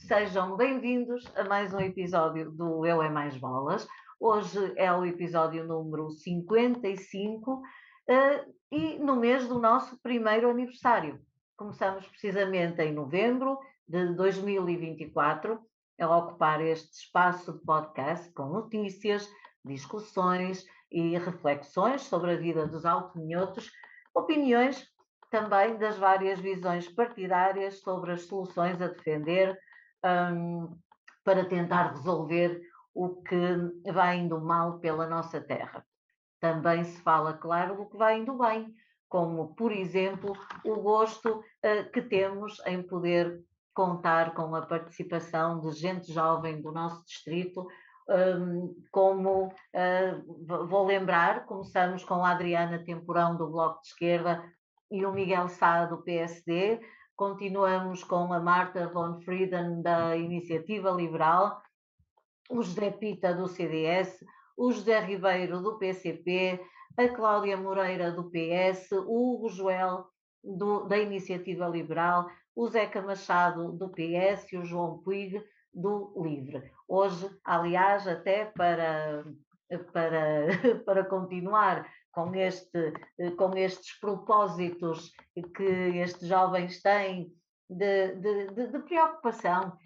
Sejam bem-vindos a mais um episódio do Eu é Mais Bolas. Hoje é o episódio número 55 e no mês do nosso primeiro aniversário. Começamos precisamente em novembro de 2024 a ocupar este espaço de podcast com notícias, discussões e reflexões sobre a vida dos altominhotos, opiniões também das várias visões partidárias sobre as soluções a defender para tentar resolver o que vai indo mal pela nossa terra. Também se fala, claro, do que vai indo bem, como, por exemplo, o gosto que temos em poder contar com a participação de gente jovem do nosso distrito, como vou lembrar, começamos com a Adriana Temporão do Bloco de Esquerda e o Miguel Sá do PSD, continuamos com a Marta von Frieden da Iniciativa Liberal, o José Pita do CDS, o José Ribeiro do PCP, a Cláudia Moreira do PS, o Hugo Joel da Iniciativa Liberal, o Zeca Machado do PS e o João Puig do LIVRE. Hoje, aliás, até para continuar com estes propósitos que estes jovens têm de preocupação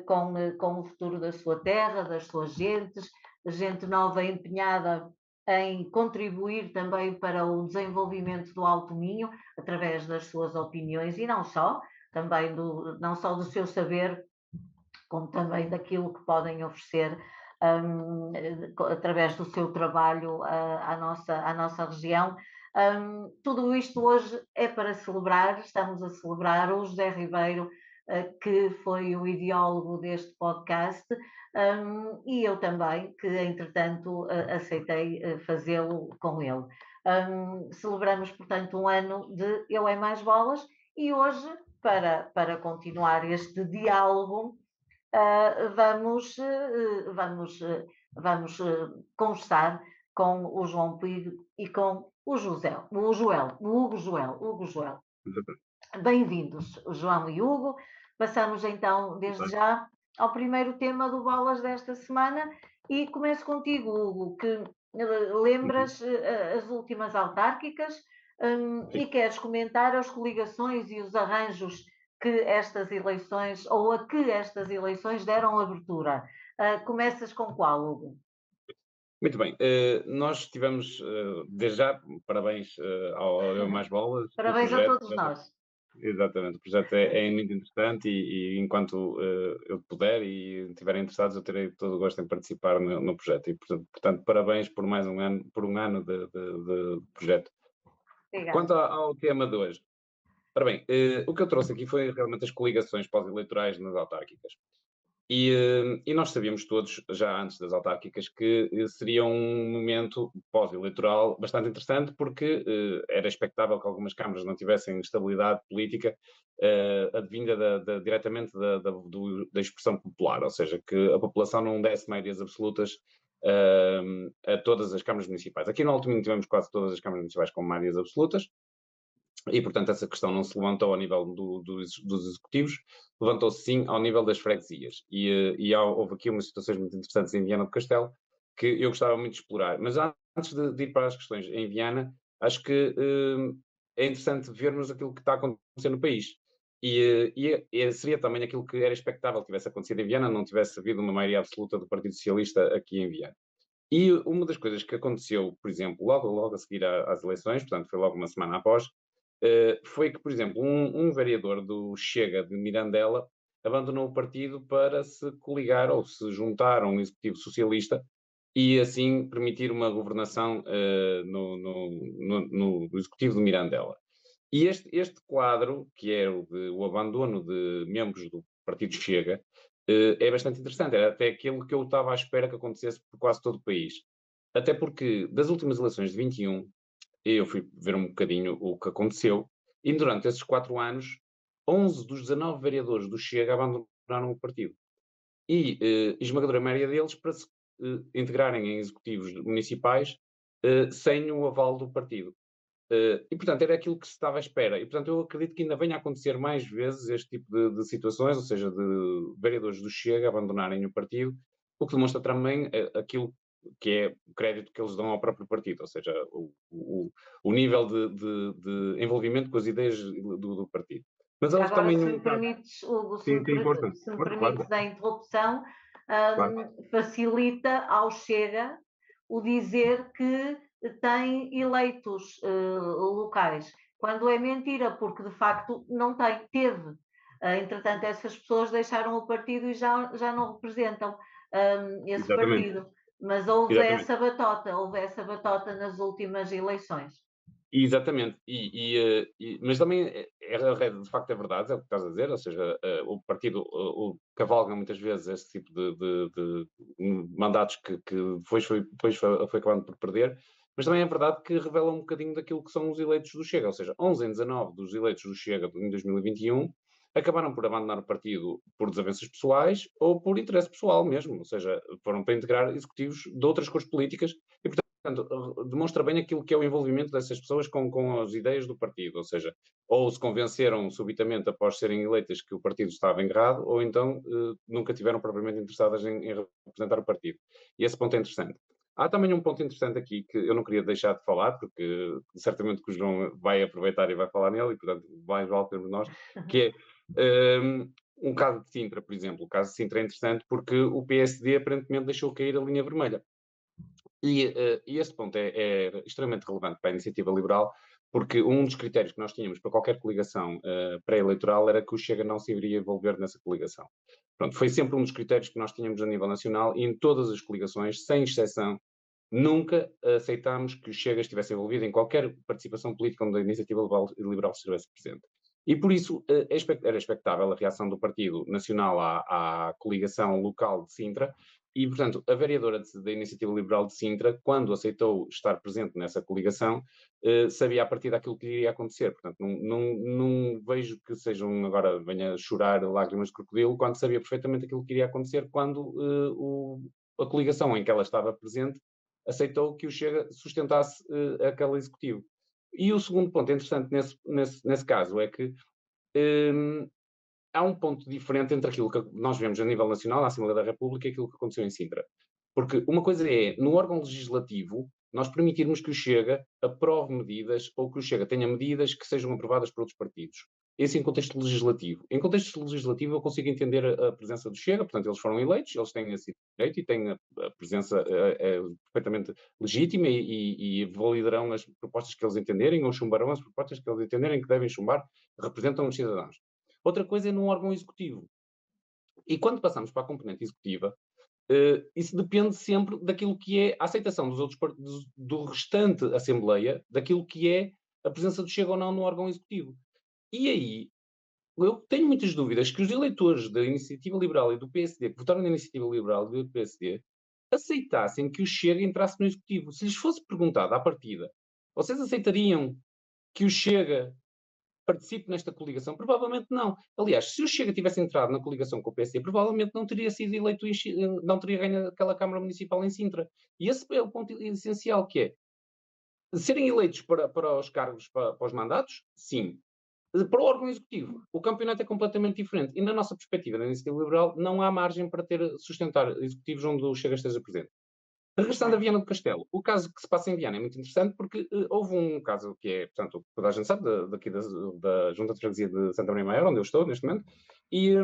com o futuro da sua terra, das suas gentes, gente nova empenhada em contribuir também para o desenvolvimento do Alto Minho, através das suas opiniões e não só, também não só do seu saber, como também daquilo que podem oferecer através do seu trabalho à nossa região. Tudo isto hoje é para celebrar, estamos a celebrar o José Ribeiro, que foi o ideólogo deste podcast, e eu também, que entretanto aceitei fazê-lo com ele. Celebramos, portanto, um ano de Eu é Mais Bolas e hoje, para continuar este diálogo, vamos conversar com o João Puig e com o Hugo Joel. Bem-vindos, João e Hugo. Passamos então, desde já, ao primeiro tema do Bolas desta semana e começo contigo, Hugo, que lembras as últimas autárquicas e queres comentar as coligações e os arranjos que estas eleições, ou a que estas eleições deram abertura. Começas com qual, Hugo? Muito bem, nós tivemos, desde já, parabéns ao Eu Mais Bolas. Parabéns a todos nós. Exatamente, o projeto é muito interessante e enquanto eu puder e estiverem interessados, eu terei todo o gosto em participar no projeto. E, portanto, parabéns por mais um ano de projeto. Obrigada. Quanto ao tema de hoje, ora bem, o que eu trouxe aqui foi realmente as coligações pós-eleitorais nas autárquicas. E nós sabíamos todos, já antes das autárquicas, que seria um momento pós-eleitoral bastante interessante, porque era expectável que algumas câmaras não tivessem estabilidade política advinda diretamente da expressão popular, ou seja, que a população não desse maiorias absolutas a todas as câmaras municipais. Aqui no Alto Minho tivemos quase todas as câmaras municipais com maiorias absolutas, e, portanto, essa questão não se levantou ao nível dos executivos, levantou-se sim ao nível das freguesias. Houve aqui umas situações muito interessantes em Viana do Castelo que eu gostava muito de explorar. Mas antes de ir para as questões em Viana, acho que é interessante vermos aquilo que está a acontecer no país. Seria também aquilo que era expectável que tivesse acontecido em Viana, não tivesse havido uma maioria absoluta do Partido Socialista aqui em Viana. E uma das coisas que aconteceu, por exemplo, logo a seguir às eleições, portanto foi logo uma semana após, foi que, por exemplo, um vereador do Chega de Mirandela abandonou o partido para se coligar ou se juntar a um executivo socialista e assim permitir uma governação no executivo de Mirandela. E este quadro, que é o abandono de membros do partido Chega, é bastante interessante. Era até aquilo que eu estava à espera que acontecesse por quase todo o país. Até porque das últimas eleições de 21, eu fui ver um bocadinho o que aconteceu, e durante esses 4 anos, 11 dos 19 vereadores do Chega abandonaram o partido. E esmagadora maioria deles para se integrarem em executivos municipais sem o aval do partido. E, portanto, era aquilo que se estava à espera. E, portanto, eu acredito que ainda venha a acontecer mais vezes este tipo de situações, ou seja, de vereadores do Chega abandonarem o partido, o que demonstra também aquilo que é o crédito que eles dão ao próprio partido, ou seja, o nível de envolvimento com as ideias do partido. Mas Já houve agora, também se um me caso. permites, Hugo, Sim, sim, força, se me força, claro, permites a interrupção, claro. facilita ao Chega o dizer que tem eleitos locais, quando é mentira, porque de facto não tem, teve. Entretanto, essas pessoas deixaram o partido e já não representam esse Exatamente, partido. Mas exatamente. houve essa batota nas últimas eleições. Exatamente, mas também de facto é verdade, é o que estás a dizer, ou seja, o partido cavalga muitas vezes esse tipo de mandatos que depois foi acabando por perder, mas também é verdade que revela um bocadinho daquilo que são os eleitos do Chega, ou seja, 11 em 19 dos eleitos do Chega em 2021 acabaram por abandonar o partido por desavenças pessoais ou por interesse pessoal mesmo, ou seja, foram para integrar executivos de outras cores políticas e, portanto, demonstra bem aquilo que é o envolvimento dessas pessoas com as ideias do partido, ou seja, ou se convenceram subitamente após serem eleitas que o partido estava errado, ou então nunca tiveram propriamente interessadas em representar o partido. E esse ponto é interessante. Há também um ponto interessante aqui que eu não queria deixar de falar, porque certamente que o João vai aproveitar e vai falar nele, e portanto mais vale termos nós, que é um caso de Sintra, por exemplo. O caso de Sintra é interessante porque o PSD aparentemente deixou cair a linha vermelha. E esse ponto é extremamente relevante para a iniciativa liberal, porque um dos critérios que nós tínhamos para qualquer coligação pré-eleitoral era que o Chega não se iria envolver nessa coligação. Pronto, foi sempre um dos critérios que nós tínhamos a nível nacional e em todas as coligações, sem exceção, nunca aceitámos que o Chega estivesse envolvido em qualquer participação política onde a iniciativa liberal estivesse presente. E por isso era expectável a reação do Partido Nacional à coligação local de Sintra, e, portanto, a vereadora da Iniciativa Liberal de Sintra, quando aceitou estar presente nessa coligação, sabia a partir daquilo que iria acontecer. Portanto, não vejo que sejam agora, venha chorar lágrimas de crocodilo, quando sabia perfeitamente aquilo que iria acontecer quando a coligação em que ela estava presente aceitou que o Chega sustentasse aquele executivo. E o segundo ponto interessante nesse caso é que há um ponto diferente entre aquilo que nós vemos a nível nacional, na Assembleia da República, e aquilo que aconteceu em Sintra. Porque uma coisa é, no órgão legislativo, nós permitirmos que o Chega aprove medidas ou que o Chega tenha medidas que sejam aprovadas por outros partidos. Esse em contexto legislativo. Em contexto legislativo, eu consigo entender a presença do Chega, portanto, eles foram eleitos, eles têm esse direito e têm a presença perfeitamente legítima e validarão as propostas que eles entenderem ou chumbarão as propostas que eles entenderem que devem chumbar, representam os cidadãos. Outra coisa é num órgão executivo. E quando passamos para a componente executiva, isso depende sempre daquilo que é a aceitação dos outros do restante Assembleia, daquilo que é a presença do Chega ou não no órgão executivo. E aí, eu tenho muitas dúvidas que os eleitores da Iniciativa Liberal e do PSD, que votaram na Iniciativa Liberal e do PSD, aceitassem que o Chega entrasse no executivo. Se lhes fosse perguntado à partida, vocês aceitariam que o Chega participe nesta coligação? Provavelmente não. Aliás, se o Chega tivesse entrado na coligação com o PSD, provavelmente não teria sido eleito, não teria ganho aquela Câmara Municipal em Sintra. E esse é o ponto essencial, que é serem eleitos para os cargos, para os mandatos, sim. Para o órgão executivo, o campeonato é completamente diferente. E na nossa perspectiva, na Iniciativa Liberal, não há margem para sustentar executivos onde o Chega esteja presente. Regressando a Viana do Castelo, o caso que se passa em Viana é muito interessante porque houve um caso que é, portanto, toda a gente sabe, daqui da Junta de Freguesia de Santa Maria Maior, onde eu estou neste momento, e,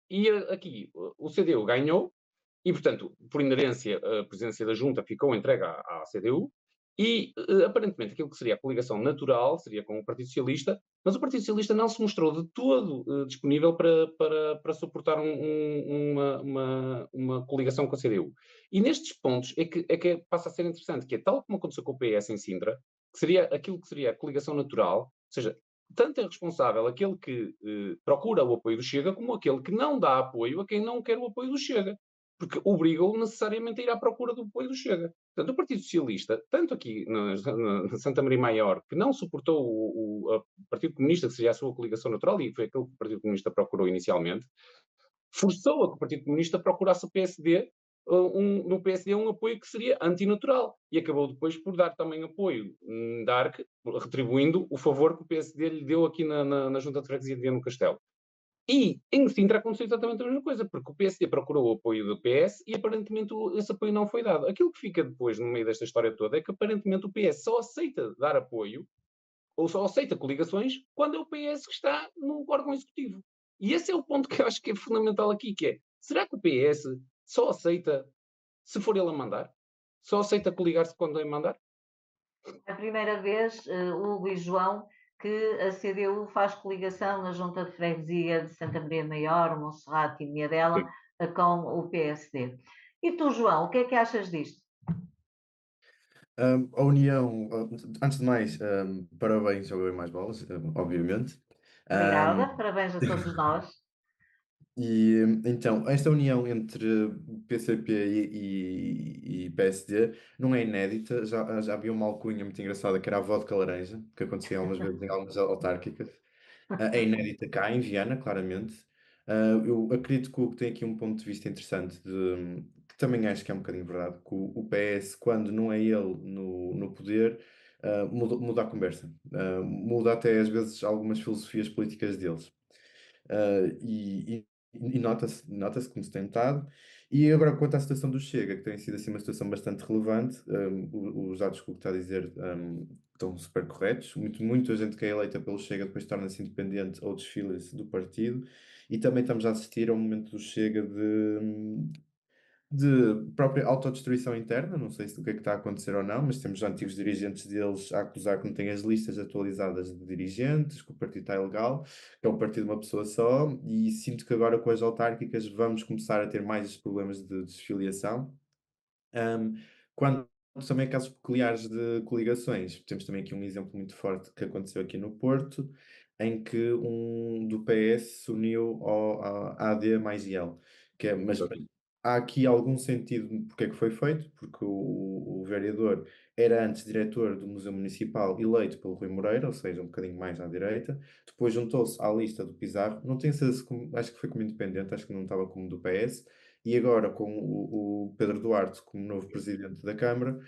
e, aqui o CDU ganhou, e, portanto, por inerência, a presidência da Junta ficou entregue à CDU, e aparentemente aquilo que seria a coligação natural seria com o Partido Socialista, mas o Partido Socialista não se mostrou de todo disponível para suportar uma coligação com a CDU. E nestes pontos é que passa a ser interessante, que é tal como aconteceu com o PS em Sintra, que seria aquilo que seria a coligação natural, ou seja, tanto é responsável aquele que procura o apoio do Chega, como aquele que não dá apoio a quem não quer o apoio do Chega, porque obrigam necessariamente a ir à procura do apoio do Chega. Portanto, o Partido Socialista, tanto aqui na Santa Maria Maior, que não suportou o Partido Comunista, que seria a sua coligação natural, e foi aquilo que o Partido Comunista procurou inicialmente, forçou a que o Partido Comunista procurasse o PSD no PSD um apoio que seria antinatural e acabou depois por dar também apoio Dark, retribuindo o favor que o PSD lhe deu aqui na Junta de Freguesia de Viana do Castelo. E em Sintra aconteceu exatamente a mesma coisa, porque o PSD procurou o apoio do PS e aparentemente esse apoio não foi dado. Aquilo que fica depois no meio desta história toda é que aparentemente o PS só aceita dar apoio ou só aceita coligações quando é o PS que está no órgão executivo. E esse é o ponto que eu acho que é fundamental aqui, que é, será que o PS só aceita se for ele a mandar? Só aceita coligar-se quando é mandar? É a primeira vez, Hugo e João, que a CDU faz coligação na Junta de Freguesia de Santa Maria Maior, Monserrate e Miadela, Sim. com o PSD. E tu, João, o que é que achas disto? A união, antes de mais, parabéns ao Eu e Mais Bolas, obviamente. Um, Obrigada, parabéns a todos nós. e então, esta união entre PCP e PSD não é inédita, já havia uma alcunha muito engraçada que era a vodka laranja, que acontecia algumas vezes em algumas autárquicas. É inédita cá em Viana, claramente. Eu acredito que o que tem aqui um ponto de vista interessante, que também acho que é um bocadinho verdade, que o PS, quando não é ele no poder, muda a conversa. Muda até às vezes algumas filosofias políticas deles. E nota-se como se tem notado. E agora, quanto à situação do Chega, que tem sido assim uma situação bastante relevante, os dados que o que está a dizer estão super corretos. Muita gente que é eleita pelo Chega depois torna-se independente ou desfila-se do partido. E também estamos a assistir a um momento do Chega de própria autodestruição interna, não sei se o que é que está a acontecer ou não, mas temos antigos dirigentes deles a acusar que não têm as listas atualizadas de dirigentes, que o partido está ilegal, que é um partido de uma pessoa só, e sinto que agora com as autárquicas vamos começar a ter mais problemas de desfiliação. Um, quando também há casos peculiares de coligações, temos também aqui um exemplo muito forte que aconteceu aqui no Porto, em que um do PS se uniu à AD mais IL, mas Exato. há aqui algum sentido porque é que foi feito, porque o vereador era antes diretor do Museu Municipal eleito pelo Rui Moreira, ou seja, um bocadinho mais à direita, depois juntou-se à lista do Pizarro, não tenho certeza, acho que foi como independente, acho que não estava como do PS, e agora com o Pedro Duarte como novo presidente da Câmara,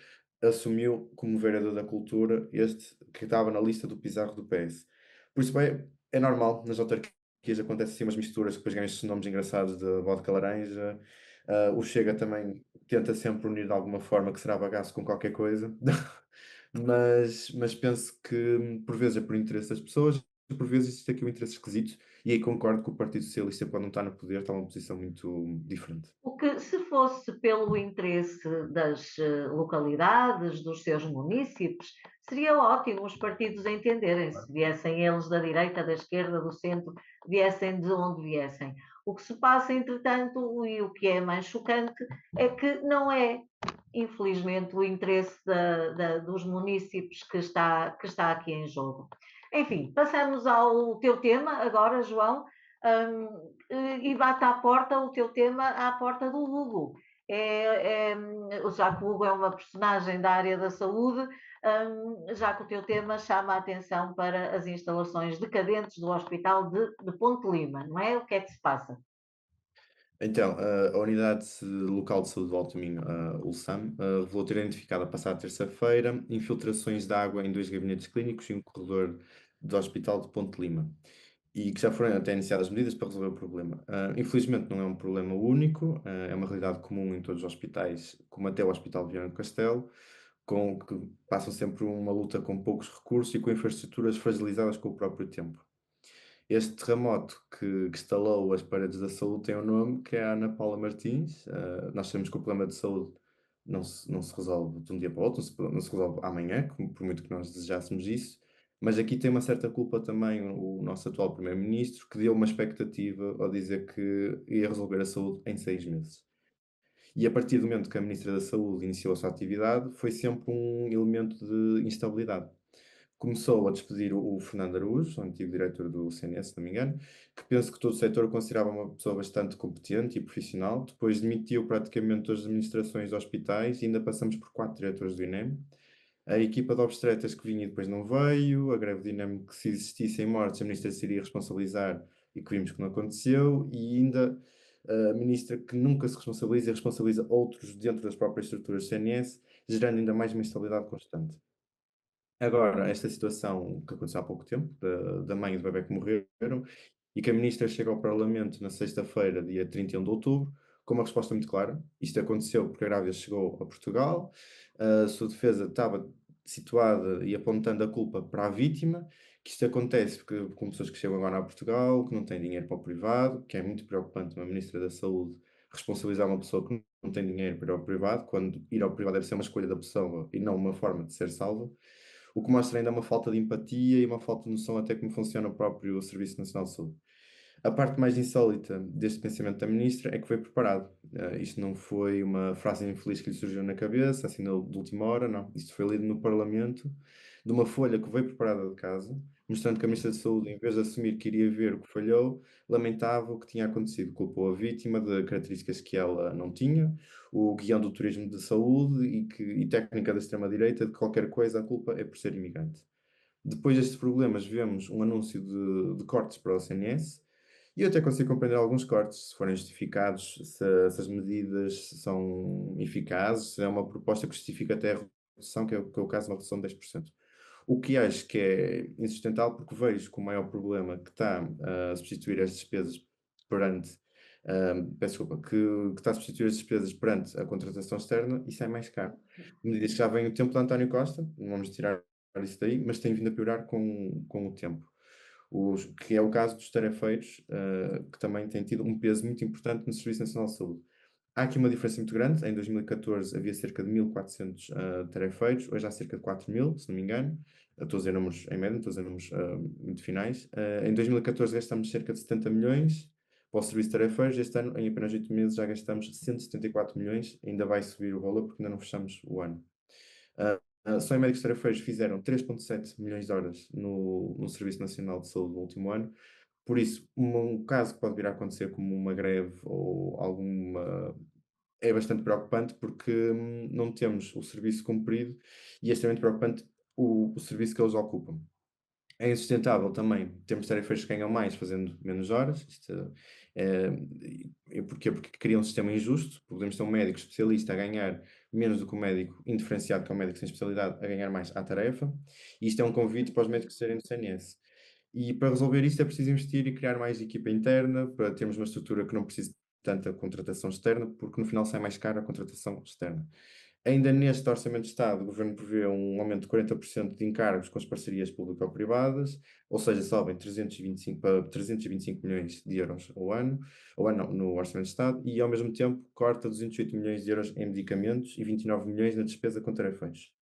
assumiu como vereador da Cultura este que estava na lista do Pizarro do PS. Por isso, bem, é normal, nas autarquias acontecem assim umas misturas que depois ganham estes nomes engraçados de vodka laranja. O Chega também tenta sempre unir de alguma forma que será bagaço com qualquer coisa, mas penso que por vezes é por interesse das pessoas, por vezes existe aqui um interesse esquisito, e aí concordo que o Partido Socialista, quando não está no poder, está numa posição muito diferente. O que, se fosse pelo interesse das localidades, dos seus munícipes, seria ótimo os partidos entenderem-se, viessem eles da direita, da esquerda, do centro, viessem de onde viessem. O que se passa, entretanto, e o que é mais chocante, é que não é, infelizmente, o interesse dos munícipes que está aqui em jogo. Enfim, passamos ao teu tema agora, João. E bate à porta o teu tema à porta do Hugo. Já que o Hugo é uma personagem da área da saúde, já que o teu tema chama a atenção para as instalações decadentes do Hospital de Ponte Lima, não é? O que é que se passa? Então, a Unidade Local de Saúde de Valdominho, a ULSAM, revelou ter identificado, a passada terça-feira, infiltrações de água em dois gabinetes clínicos e um corredor do Hospital de Ponte Lima, e que já foram até iniciadas medidas para resolver o problema. Infelizmente, não é um problema único, é uma realidade comum em todos os hospitais, como até o Hospital de Viana do Castelo, que passam sempre uma luta com poucos recursos e com infraestruturas fragilizadas com o próprio tempo. Este terremoto que estalou as paredes da saúde tem um nome, que é a Ana Paula Martins. Nós sabemos que o problema de saúde não se resolve de um dia para o outro, não se resolve amanhã, por muito que nós desejássemos isso, mas aqui tem uma certa culpa também o nosso atual Primeiro-Ministro, que deu uma expectativa ao dizer que ia resolver a saúde em 6 meses. E a partir do momento que a Ministra da Saúde iniciou a sua atividade, foi sempre um elemento de instabilidade. Começou a despedir o Fernando Araújo, o antigo diretor do CNS, se não me engano, que penso que todo o setor considerava uma pessoa bastante competente e profissional. Depois demitiu praticamente todas as administrações de hospitais e ainda passamos por 4 diretores do INEM. A equipa de obstetras que vinha e depois não veio, a greve do INEM que, se existissem mortes, a ministra se iria responsabilizar e que vimos que não aconteceu, e ainda a ministra que nunca se responsabiliza e responsabiliza outros dentro das próprias estruturas do CNS, gerando ainda mais uma instabilidade constante. Agora, esta situação que aconteceu há pouco tempo, da mãe e do bebé que morreram, e que a ministra chega ao Parlamento na sexta-feira, dia 31 de outubro, com uma resposta muito clara. Isto aconteceu porque a grávida chegou a Portugal, a sua defesa estava situada e apontando a culpa para a vítima, que isto acontece porque com pessoas que chegam agora a Portugal, que não têm dinheiro para o privado, que é muito preocupante uma ministra da Saúde responsabilizar uma pessoa que não tem dinheiro para ir ao privado, quando ir ao privado deve ser uma escolha da pessoa e não uma forma de ser salva. O que mostra ainda uma falta de empatia e uma falta de noção até como funciona o próprio Serviço Nacional de Saúde. A parte mais insólita deste pensamento da ministra é que foi preparado. Isto não foi uma frase infeliz que lhe surgiu na cabeça, assim de última hora, não. Isto foi lido no Parlamento, de uma folha que veio preparada de casa, mostrando que a Ministra da Saúde, em vez de assumir que iria ver o que falhou, lamentava o que tinha acontecido. Culpou a vítima de características que ela não tinha, o guião do turismo de saúde e técnica da extrema-direita, de qualquer coisa, a culpa é por ser imigrante. Depois destes problemas, vemos um anúncio de cortes para o CNS, e eu até consigo compreender alguns cortes, se forem justificados, se as medidas são eficazes, se é uma proposta que justifica até a redução, que é o caso de uma redução de 10%. O que acho que é insustentável, porque vejo que o maior problema que está a substituir as despesas perante, peço desculpa, que está a substituir as despesas perante a contratação externa, isso é mais caro. Medidas que já vem o tempo de António Costa, não vamos tirar isso daí, mas tem vindo a piorar com o tempo. Que é o caso dos tarefeiros, que também têm tido um peso muito importante no Serviço Nacional de Saúde. Há aqui uma diferença muito grande. Em 2014 havia cerca de 1.400 tarefeiros, hoje há cerca de 4.000, se não me engano. Estou a dizer números em média, não estou a dizer números muito finais. Em 2014 gastamos cerca de 70 milhões para o serviço de tarefeiros. Este ano, em apenas 8 meses, já gastamos 174 milhões. Ainda vai subir o valor porque ainda não fechamos o ano. Só em médicos tarefeiros fizeram 3,7 milhões de horas no Serviço Nacional de Saúde no último ano. Por isso, um caso que pode vir a acontecer como uma greve ou alguma é bastante preocupante porque não temos o serviço cumprido e é extremamente preocupante o serviço que eles ocupam. É insustentável também termos tarefeiros que ganham mais fazendo menos horas. Isto porquê? Porque cria um sistema injusto. Podemos ter um médico especialista a ganhar menos do que um médico indiferenciado, que é um médico sem especialidade, a ganhar mais à tarefa. E isto é um convite para os médicos serem do CNS. E para resolver isto é preciso investir e criar mais equipa interna, para termos uma estrutura que não precise de tanta contratação externa, porque no final sai mais cara a contratação externa. Ainda neste Orçamento de Estado, o Governo prevê um aumento de 40% de encargos com as parcerias público-privadas, ou seja, sobem 325 para 325 milhões de euros ao ano não, no Orçamento de Estado, e ao mesmo tempo corta 208 milhões de euros em medicamentos e 29 milhões na despesa com tarefeiros.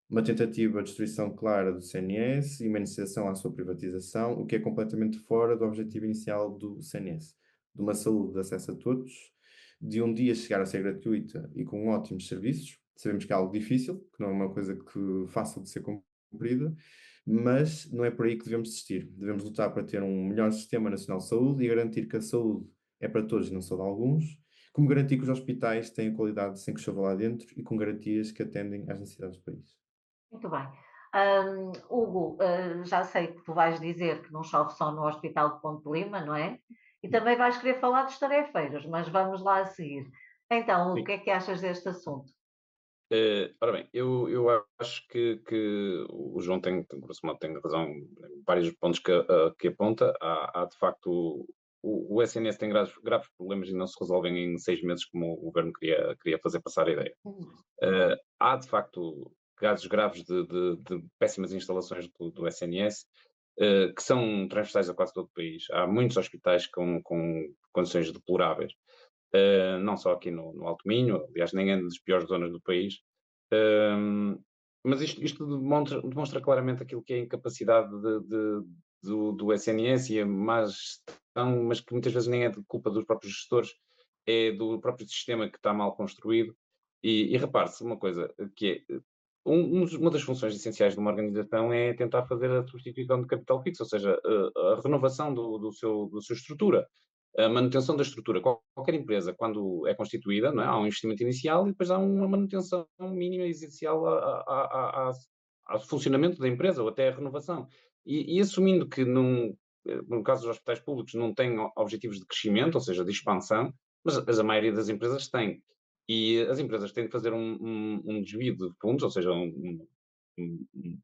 Uma tentativa de destruição clara do CNS e uma iniciação à sua privatização, o que é completamente fora do objetivo inicial do CNS, de uma saúde de acesso a todos, de um dia chegar a ser gratuita e com ótimos serviços. Sabemos que é algo difícil, que não é uma coisa que fácil de ser cumprida, mas não é por aí que devemos desistir. Devemos lutar para ter um melhor Sistema Nacional de Saúde e garantir que a saúde é para todos e não só de alguns, como garantir que os hospitais têm qualidade sem que chova lá dentro e com garantias que atendem às necessidades do país. Muito bem. Hugo, já sei que tu vais dizer que não chove só no Hospital de Ponte Lima, não é? E também vais querer falar dos tarefeiros, mas vamos lá a seguir. Então, o Sim. que é que achas deste assunto? Ora bem, eu acho que o João tem, grosso modo, tem razão em vários pontos que aponta. Há de facto, o SNS tem graves problemas e não se resolvem em 6 meses, como o governo queria fazer passar a ideia. Há de facto casos graves de péssimas instalações do SNS, que são transversais a quase todo o país. Há muitos hospitais com condições deploráveis. Não só aqui no Alto Minho, aliás, nem é das piores zonas do país. Mas isto demonstra claramente aquilo que é a incapacidade do SNS e a má gestão, mas que muitas vezes nem é de culpa dos próprios gestores, é do próprio sistema que está mal construído. E repare-se uma coisa, que é, uma das funções essenciais de uma organização é tentar fazer a substituição de capital fixo, ou seja, a renovação da sua estrutura, a manutenção da estrutura. Qualquer empresa, quando é constituída, não é? Há um investimento inicial e depois há uma manutenção mínima e essencial ao funcionamento da empresa ou até a renovação. E assumindo que, no caso dos hospitais públicos, não têm objetivos de crescimento, ou seja, de expansão, mas a maioria das empresas tem. E as empresas têm de fazer um desvio de fundos, ou seja, um- um-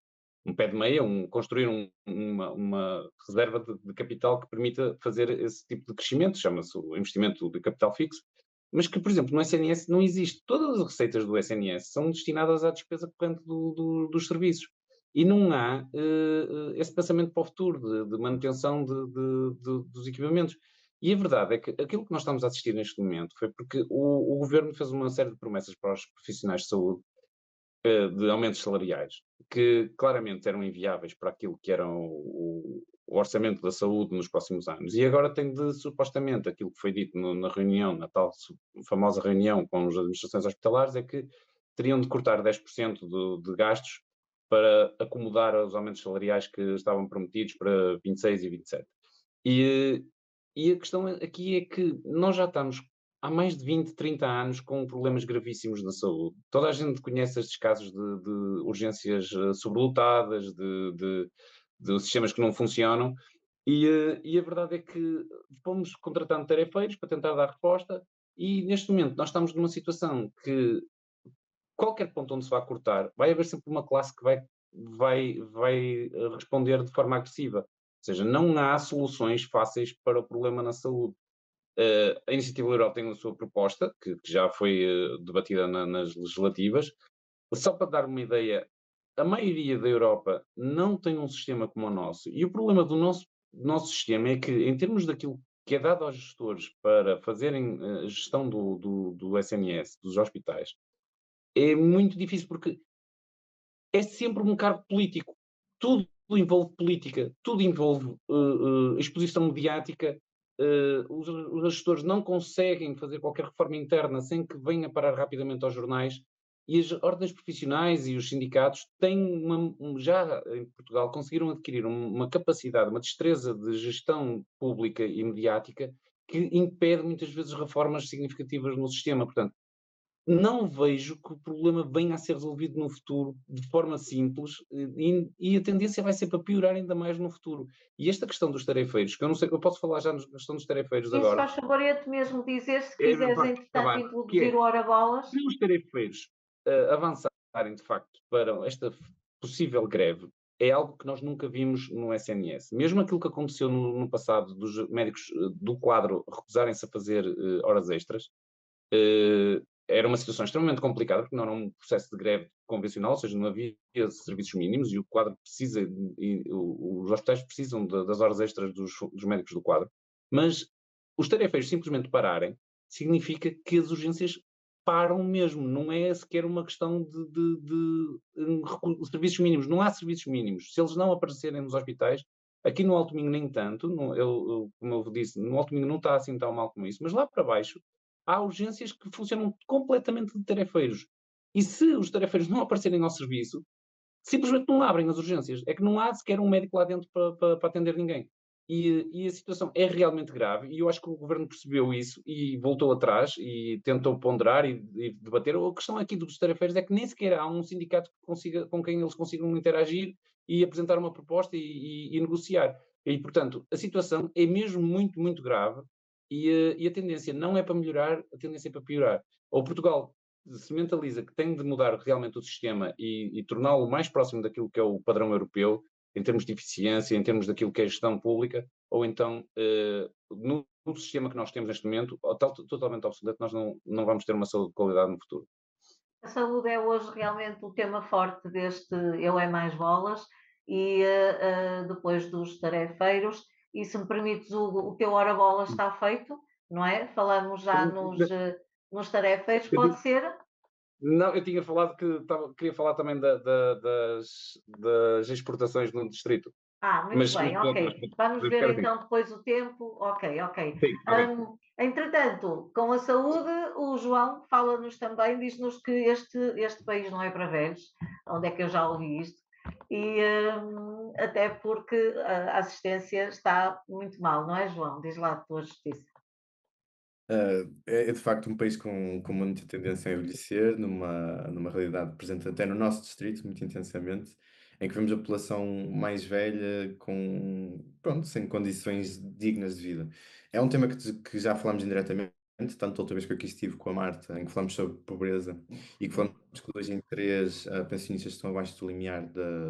um pé de meia, construir uma reserva de capital que permita fazer esse tipo de crescimento, chama-se o investimento de capital fixo, mas que, por exemplo, no SNS não existe. Todas as receitas do SNS são destinadas à despesa corrente dos serviços. E não há esse pensamento para o futuro, de manutenção dos equipamentos. E a verdade é que aquilo que nós estamos a assistir neste momento foi porque o governo fez uma série de promessas para os profissionais de saúde, de aumentos salariais, que claramente eram inviáveis para aquilo que era o orçamento da saúde nos próximos anos. E agora tem de, supostamente, aquilo que foi dito na reunião, na tal famosa reunião com as administrações hospitalares, é que teriam de cortar 10% de gastos para acomodar os aumentos salariais que estavam prometidos para 26 e 27. E a questão aqui é que nós já estamos há mais de 20, 30 anos com problemas gravíssimos na saúde. Toda a gente conhece estes casos de urgências sobrelotadas, de sistemas que não funcionam, e a verdade é que fomos contratando tarefeiros para tentar dar resposta, e neste momento nós estamos numa situação que qualquer ponto onde se vá cortar, vai haver sempre uma classe que vai responder de forma agressiva. Ou seja, não há soluções fáceis para o problema na saúde. A Iniciativa Liberal tem a sua proposta, que já foi debatida nas legislativas. Só para dar uma ideia, a maioria da Europa não tem um sistema como o nosso. E o problema do nosso sistema é que, em termos daquilo que é dado aos gestores para fazerem a gestão do SNS, dos hospitais, é muito difícil porque é sempre um cargo político. Tudo envolve política, tudo envolve exposição mediática. Os gestores não conseguem fazer qualquer reforma interna sem que venha parar rapidamente aos jornais. E as ordens profissionais e os sindicatos têm já em Portugal conseguiram adquirir uma capacidade, uma destreza de gestão pública e mediática que impede muitas vezes reformas significativas no sistema. Portanto, não vejo que o problema venha a ser resolvido no futuro de forma simples, e a tendência vai ser para piorar ainda mais no futuro. E esta questão dos tarefeiros, que eu não sei, eu posso falar já na questão dos tarefeiros Sim, se agora, faz favor, eu-te mesmo dizer, se é mesmo quiseres, para entretanto, acabar, que introduzir é, o Ora Bolas. se os tarefeiros avançarem de facto para esta possível greve, é algo que nós nunca vimos no SNS. Mesmo aquilo que aconteceu no passado dos médicos do quadro recusarem-se a fazer horas extras, era uma situação extremamente complicada, porque não era um processo de greve convencional, ou seja, não havia serviços mínimos e o quadro precisa, e os hospitais precisam das horas extras dos médicos do quadro, mas os tarefeiros simplesmente pararem significa que as urgências param mesmo, não é sequer uma questão de serviços mínimos, não há serviços mínimos. Se eles não aparecerem nos hospitais, aqui no Alto Minho nem tanto, como eu disse, no Alto Minho não está assim tão mal como isso, mas lá para baixo há urgências que funcionam completamente de tarefeiros. E se os tarefeiros não aparecerem ao serviço, simplesmente não abrem as urgências. É que não há sequer um médico lá dentro para atender ninguém. E a situação é realmente grave, e eu acho que o governo percebeu isso e voltou atrás e tentou ponderar e debater. A questão aqui dos tarefeiros é que nem sequer há um sindicato com quem eles consigam interagir e apresentar uma proposta e negociar. E, portanto, a situação é mesmo muito, muito grave, e a tendência não é para melhorar, a tendência é para piorar. Ou Portugal se mentaliza que tem de mudar realmente o sistema e torná-lo mais próximo daquilo que é o padrão europeu, em termos de eficiência, em termos daquilo que é gestão pública, ou então, no sistema que nós temos neste momento, totalmente obsoleto, nós não vamos ter uma saúde de qualidade no futuro. A saúde é hoje realmente o tema forte deste Eu é Mais Bolas e depois dos tarefeiros. E se me permites, o teu Hora Bolas está feito, não é? Falamos já nos tarefeiros, pode ser? Não, eu tinha falado que queria falar também das exportações no distrito. Muito Mas bem, pronto, ok. Vamos podemos ver ficar assim. então depois o tempo. Ok, ok. Sim, está bem. Entretanto, com a saúde, o João fala-nos também, diz-nos que este país não é para velhos, onde é que eu já ouvi isto, e até porque a assistência está muito mal, não é, João? Diz lá a tua justiça. É de facto um país com muita tendência a envelhecer, numa realidade presente até no nosso distrito, muito intensamente, em que vemos a população mais velha pronto, sem condições dignas de vida. É um tema que já falámos indiretamente tanto a outra vez que eu aqui estive com a Marta, em que falamos sobre pobreza e que falamos que 2 em 3 pensionistas estão abaixo do limiar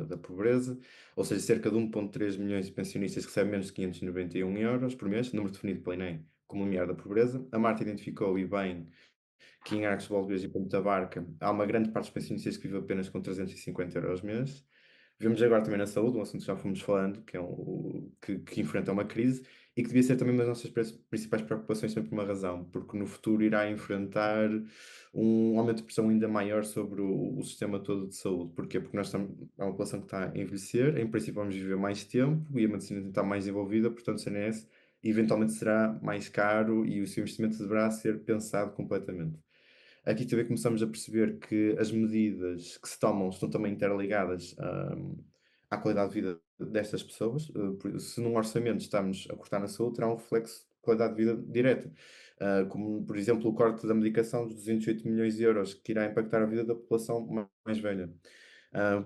da pobreza, ou seja, cerca de 1,3 milhões de pensionistas recebem menos de 591 euros por mês, número definido pela INEM como limiar da pobreza. A Marta identificou e bem que em Arcos de Valdevez e Ponta Barca há uma grande parte dos pensionistas que vive apenas com 350 euros mês. Vemos agora também na saúde, um assunto que já fomos falando, que, que enfrenta uma crise e que devia ser também uma das nossas principais preocupações, sempre por uma razão, porque no futuro irá enfrentar um aumento de pressão ainda maior sobre o sistema todo de saúde. Porquê? Porque nós estamos, é uma população que está a envelhecer, em princípio vamos viver mais tempo e a medicina está mais envolvida, portanto o CNS eventualmente será mais caro e o seu investimento deverá ser pensado completamente. Aqui também começamos a perceber que as medidas que se tomam estão também interligadas à qualidade de vida destas pessoas. Se num orçamento estamos a cortar na saúde, terá um reflexo de qualidade de vida direta. Como, por exemplo, o corte da medicação dos 208 milhões de euros, que irá impactar a vida da população mais velha.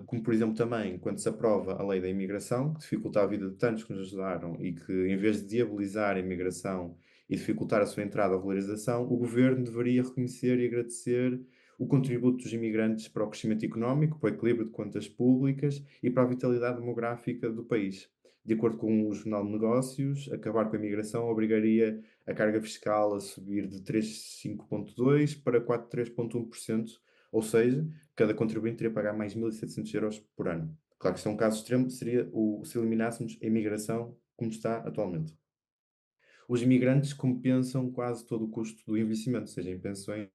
Como, por exemplo, também quando se aprova a lei da imigração, que dificulta a vida de tantos que nos ajudaram e que, em vez de diabilizar a imigração e dificultar a sua entrada ou regularização, o governo deveria reconhecer e agradecer o contributo dos imigrantes para o crescimento económico, para o equilíbrio de contas públicas e para a vitalidade demográfica do país. De acordo com o Jornal de Negócios, acabar com a imigração obrigaria a carga fiscal a subir de 3,5,2% para 4,3,1%, ou seja, cada contribuinte teria que pagar mais 1.700 euros por ano. Claro que isto é um caso extremo, seria se eliminássemos a imigração como está atualmente. Os imigrantes compensam quase todo o custo do envelhecimento, seja em pensões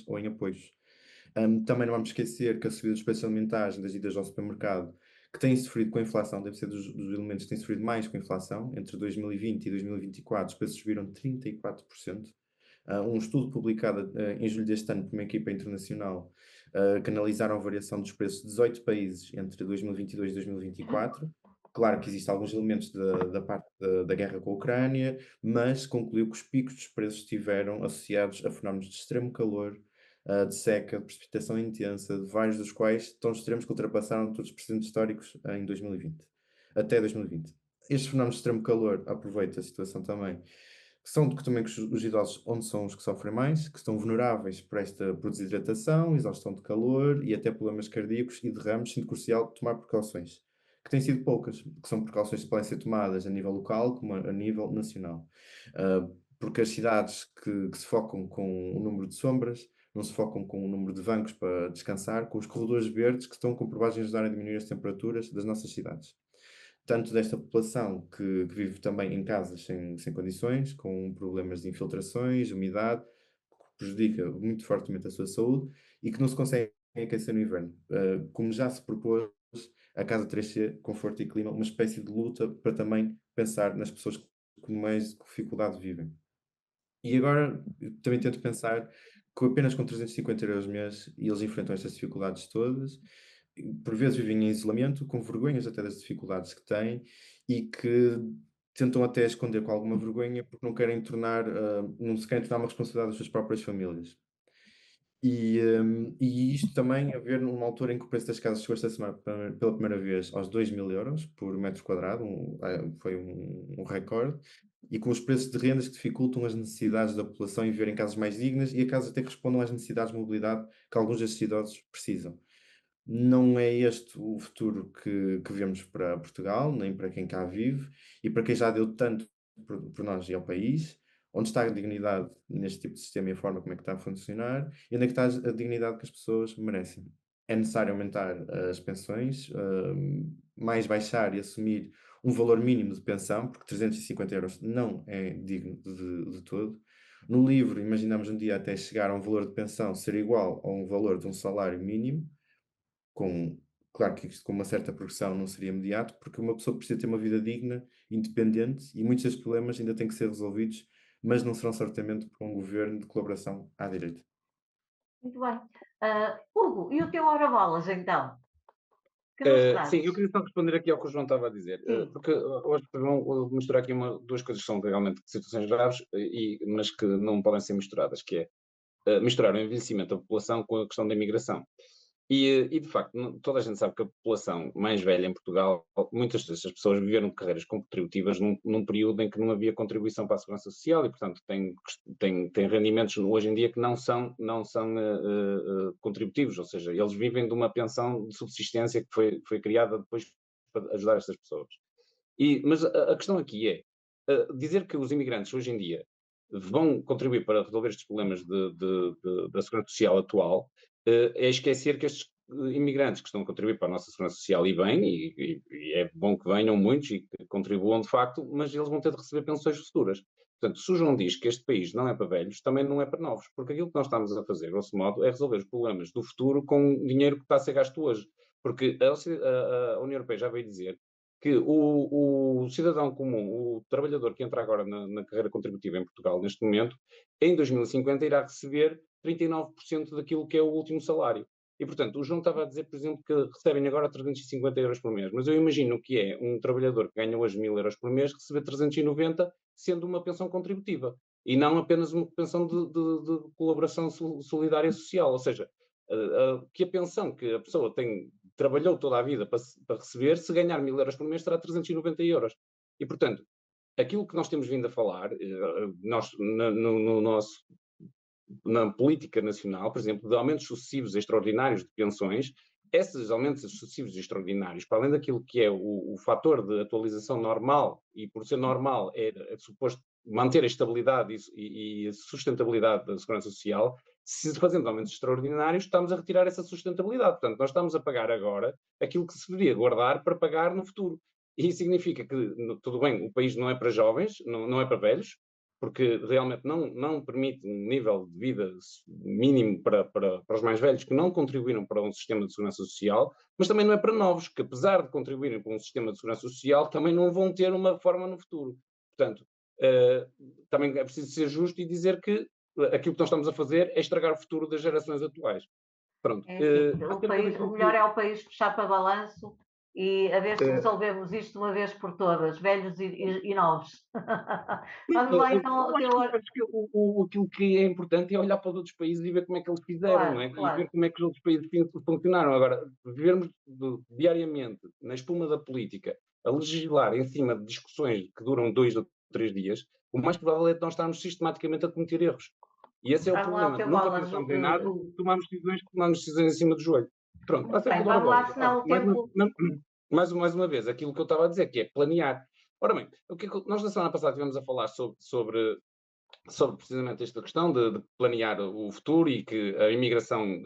ou em apoios. Também não vamos esquecer que a subida dos preços alimentares, das idas ao supermercado, que têm sofrido com a inflação, deve ser dos elementos que têm sofrido mais com a inflação. Entre 2020 e 2024, os preços subiram 34%. Um estudo publicado em julho deste ano por uma equipa internacional que analisaram a variação dos preços de 18 países entre 2022 e 2024. Claro que existem alguns elementos da parte da guerra com a Ucrânia, mas concluiu que os picos dos preços estiveram associados a fenómenos de extremo calor, de seca, de precipitação intensa, de vários dos quais estão extremos que ultrapassaram todos os precedentes históricos em 2020, até 2020. Estes fenómenos de extremo calor, aproveita a situação também, que também que os idosos onde são os que sofrem mais, que estão vulneráveis por desidratação, exaustão de calor e até problemas cardíacos e derrames, sendo crucial tomar precauções, que têm sido poucas, que são precauções que podem ser tomadas a nível local como a nível nacional. Porque as cidades que se focam com o número de sombras, não se focam com o número de bancos para descansar, com os corredores verdes que estão comprovados em ajudar a diminuir as temperaturas das nossas cidades. Tanto desta população que vive também em casas sem condições, com problemas de infiltrações, umidade, que prejudica muito fortemente a sua saúde e que não se consegue aquecer no inverno. Como já se propôs, a Casa 3C, Conforto e Clima, uma espécie de luta para também pensar nas pessoas que com mais dificuldade vivem. E agora eu também tento pensar que apenas com 350 euros mês e eles enfrentam estas dificuldades todas, e por vezes vivem em isolamento, com vergonhas até das dificuldades que têm e que tentam até esconder com alguma vergonha porque não se querem tornar uma responsabilidade das suas próprias famílias. E isto também a ver numa altura em que o preço das casas chegou esta semana pela primeira vez aos 2.000 euros por metro quadrado, foi um recorde, e com os preços de rendas que dificultam as necessidades da população em viver em casas mais dignas e a casas até que respondam às necessidades de mobilidade que alguns destes idosos precisam. Não é este o futuro que vemos para Portugal, nem para quem cá vive e para quem já deu tanto por nós e ao país. Onde está a dignidade neste tipo de sistema e a forma como é que está a funcionar e onde é que está a dignidade que as pessoas merecem. É necessário aumentar as pensões, mais baixar e assumir um valor mínimo de pensão, porque 350 euros não é digno de todo. No livro, imaginamos um dia até chegar a um valor de pensão ser igual a um valor de um salário mínimo, claro que isto com uma certa progressão não seria imediato, porque uma pessoa precisa ter uma vida digna, independente, e muitos destes problemas ainda têm que ser resolvidos, mas não serão certamente por um governo de colaboração à direita. Muito bem. Hugo, e o teu ora bolas, então? Que nos trazes? Sim, eu queria só responder aqui ao que o João estava a dizer, porque hoje vão misturar aqui duas coisas que são realmente situações graves, mas que não podem ser misturadas, que é misturar o envelhecimento da população com a questão da imigração. E de facto, toda a gente sabe que a população mais velha em Portugal, muitas dessas pessoas viveram carreiras contributivas num período em que não havia contribuição para a segurança social e, portanto, têm rendimentos hoje em dia que não são contributivos, ou seja, eles vivem de uma pensão de subsistência que foi criada depois para ajudar estas pessoas. Mas a questão aqui é, dizer que os imigrantes hoje em dia vão contribuir para resolver estes problemas da segurança social atual, é esquecer que estes imigrantes que estão a contribuir para a nossa segurança social e bem, e é bom que venham muitos e que contribuam de facto, mas eles vão ter de receber pensões futuras. Portanto, se o João diz que este país não é para velhos, também não é para novos, porque aquilo que nós estamos a fazer, grosso modo, é resolver os problemas do futuro com dinheiro que está a ser gasto hoje. Porque a União Europeia já veio dizer que o cidadão comum, o trabalhador que entra agora na carreira contributiva em Portugal, neste momento, em 2050 irá receber 39% daquilo que é o último salário. E, portanto, o João estava a dizer, por exemplo, que recebem agora 350 euros por mês, mas eu imagino que é um trabalhador que ganha hoje 1000 euros por mês receber 390, sendo uma pensão contributiva, e não apenas uma pensão de colaboração solidária social, ou seja, que a pensão que a pessoa trabalhou toda a vida para receber, se ganhar 1000 euros por mês, terá 390 euros. E, portanto, aquilo que nós temos vindo a falar, nós, no nosso, na política nacional, por exemplo, de aumentos sucessivos extraordinários de pensões, esses aumentos sucessivos e extraordinários, para além daquilo que é o fator de atualização normal, e por ser normal é suposto manter a estabilidade e a sustentabilidade da segurança social, se fazendo aumentos extraordinários, estamos a retirar essa sustentabilidade. Portanto, nós estamos a pagar agora aquilo que se deveria guardar para pagar no futuro. E isso significa que, tudo bem, o país não é para jovens, não é para velhos, porque realmente não permite um nível de vida mínimo para os mais velhos que não contribuíram para um sistema de segurança social, mas também não é para novos, que apesar de contribuírem para um sistema de segurança social, também não vão ter uma reforma no futuro. Portanto, também é preciso ser justo e dizer que aquilo que nós estamos a fazer é estragar o futuro das gerações atuais. Pronto. É assim, o melhor é o país puxar para balanço e a ver se resolvemos isto de uma vez por todas, velhos e novos. Vamos lá então ao teu... Acho que aquilo que é importante é olhar para os outros países e ver como é que eles fizeram, não é? Claro. E ver como é que os outros países funcionaram. Agora, vivermos diariamente na espuma da política a legislar em cima de discussões que duram 2 ou 3 dias, o mais provável é nós estarmos sistematicamente a cometer erros. E esse é o problema. Nunca pensamos em nada, tomamos decisões em cima do joelho. Pronto, vamos lá, senão o tempo... Mais uma vez, aquilo que eu estava a dizer, que é planear. Ora bem, nós na semana passada estivemos a falar sobre precisamente esta questão de planear o futuro e que a imigração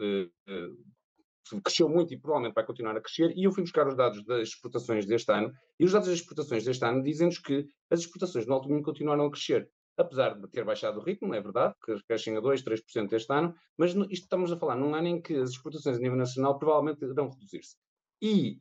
cresceu muito e provavelmente vai continuar a crescer, e eu fui buscar os dados das exportações deste ano, e os dados das exportações deste ano dizem-nos que as exportações no alto domínio continuaram a crescer, apesar de ter baixado o ritmo, é verdade, que crescem a 2, 3% este ano, mas isto estamos a falar num ano em que as exportações a nível nacional provavelmente irão reduzir-se. E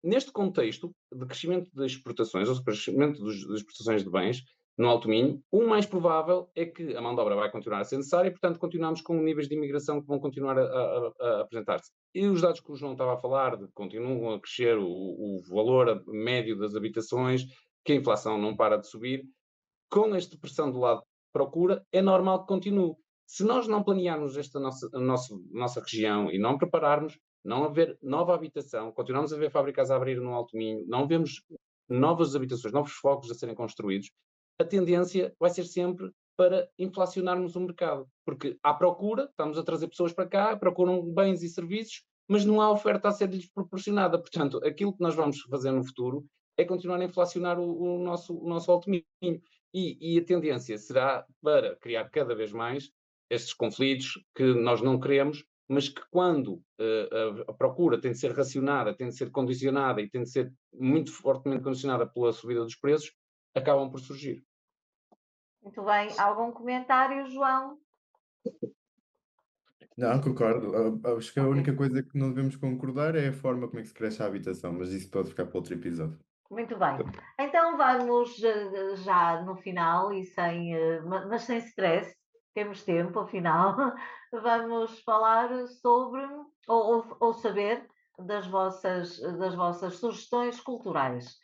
neste contexto de crescimento das exportações, ou seja, crescimento das exportações de bens no alto Minho, o mais provável é que a mão de obra vai continuar a ser necessária e, portanto, continuamos com níveis de imigração que vão continuar a apresentar-se. E os dados que o João estava a falar, de que continuam a crescer o valor médio das habitações, que a inflação não para de subir, com esta pressão do lado de procura, é normal que continue. Se nós não planearmos esta nossa região e não prepararmos, não haver nova habitação, continuamos a ver fábricas a abrir no Alto Minho, não vemos novas habitações, novos focos a serem construídos, a tendência vai ser sempre para inflacionarmos o mercado, porque há procura, estamos a trazer pessoas para cá, procuram bens e serviços, mas não há oferta a ser-lhes proporcionada. Portanto, aquilo que nós vamos fazer no futuro é continuar a inflacionar o nosso Alto Minho. E a tendência será para criar cada vez mais estes conflitos que nós não queremos, mas que quando a procura tem de ser racionada, tem de ser condicionada e tem de ser muito fortemente condicionada pela subida dos preços, acabam por surgir. Muito bem. Algum comentário, João? Não, concordo. Acho que a única coisa que não devemos concordar é a forma como é que se cresce a habitação, mas isso pode ficar para outro episódio. Muito bem. Então vamos já no final, mas sem stress, temos tempo, afinal, vamos falar sobre ou saber das vossas sugestões culturais.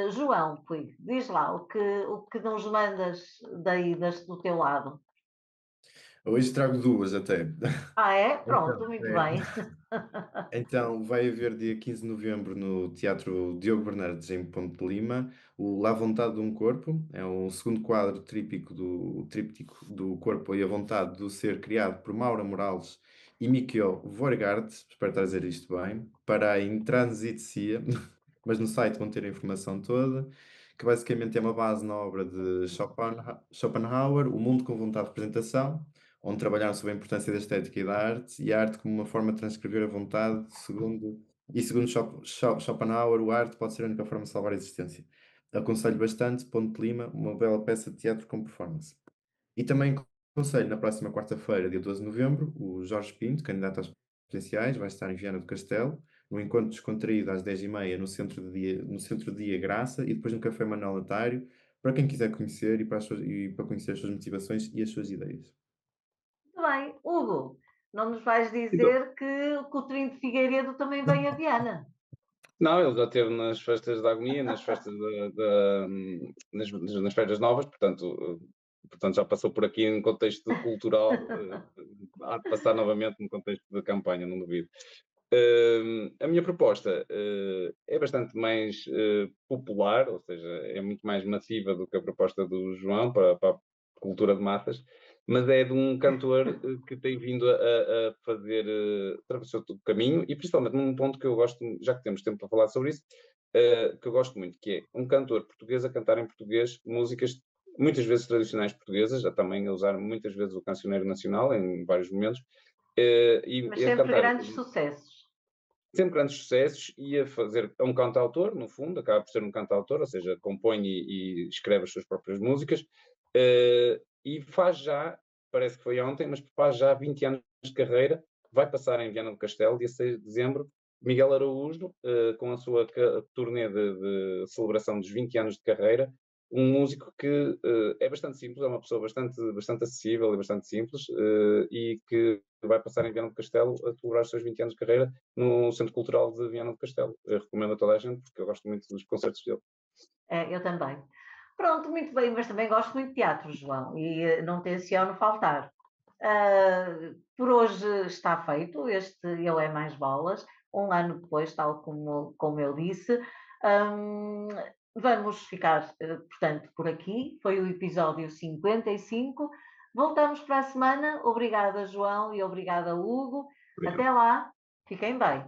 João, diz lá o que nos mandas daí do teu lado. Hoje trago duas até. Ah, é? Então, Pronto, muito bem. então, vai haver dia 15 de novembro no Teatro Diogo Bernardes, em Ponte de Lima, o La Vontade de um Corpo. É o segundo quadro tríptico do Corpo e a Vontade do Ser, criado por Maura Morales e Mikio Vorgard, espero estar a dizer isto bem, para a Intransitia, mas no site vão ter a informação toda, que basicamente é uma base na obra de Schopenhauer, O Mundo com Vontade de Representação, onde trabalharam sobre a importância da estética e a arte como uma forma de transcrever a vontade, segundo Schopenhauer, o arte pode ser a única forma de salvar a existência. Aconselho bastante, Ponte de Lima, uma bela peça de teatro com performance. E também aconselho, na próxima quarta-feira, dia 12 de novembro, o Jorge Pinto, candidato às presidenciais, vai estar em Viana do Castelo, num encontro descontraído às 10h30 no Centro de Dia Graça, e depois no Café Manuel Natário, para quem quiser conhecer e para conhecer as suas motivações e as suas ideias. Muito bem. Hugo, não nos vais Então, dizer que o Coutinho de Figueiredo também vem a Viana? não, ele já esteve nas festas da Agonia, nas festas nas feiras novas, portanto já passou por aqui em contexto cultural, há de passar novamente no contexto de campanha, não duvido. A minha proposta é bastante mais popular, ou seja, é muito mais massiva do que a proposta do João para a cultura de massas, mas é de um cantor que tem vindo a fazer, atravessou todo o caminho, e principalmente num ponto que eu gosto, já que temos tempo para falar sobre isso, que eu gosto muito, que é um cantor português a cantar em português músicas muitas vezes tradicionais portuguesas, já também a usar muitas vezes o cancioneiro nacional em vários momentos, Mas e a sempre cantar grandes sucessos. sempre grandes sucessos e a fazer, é um cantautor, no fundo, acaba por ser um cantautor, ou seja, compõe e escreve as suas próprias músicas, e faz já, parece que foi ontem, mas faz já 20 anos de carreira, vai passar em Viana do Castelo, dia 6 de dezembro, Miguel Araújo, com a sua turnê de celebração dos 20 anos de carreira, um músico que é bastante simples, é uma pessoa bastante acessível e bastante simples, e que vai passar em Viana do Castelo a celebrar os seus 20 anos de carreira no Centro Cultural de Viana do Castelo. Eu recomendo a toda a gente porque eu gosto muito dos concertos dele. É, eu também. Pronto, muito bem, mas também gosto muito de teatro, João, e não tenciono faltar. Por hoje está feito este Eu é Mais Bolas, um ano depois, tal como eu disse. Vamos ficar, portanto, por aqui. Foi o episódio 55. Voltamos para a semana. Obrigada, João, e obrigada, Hugo. Obrigado. Até lá. Fiquem bem.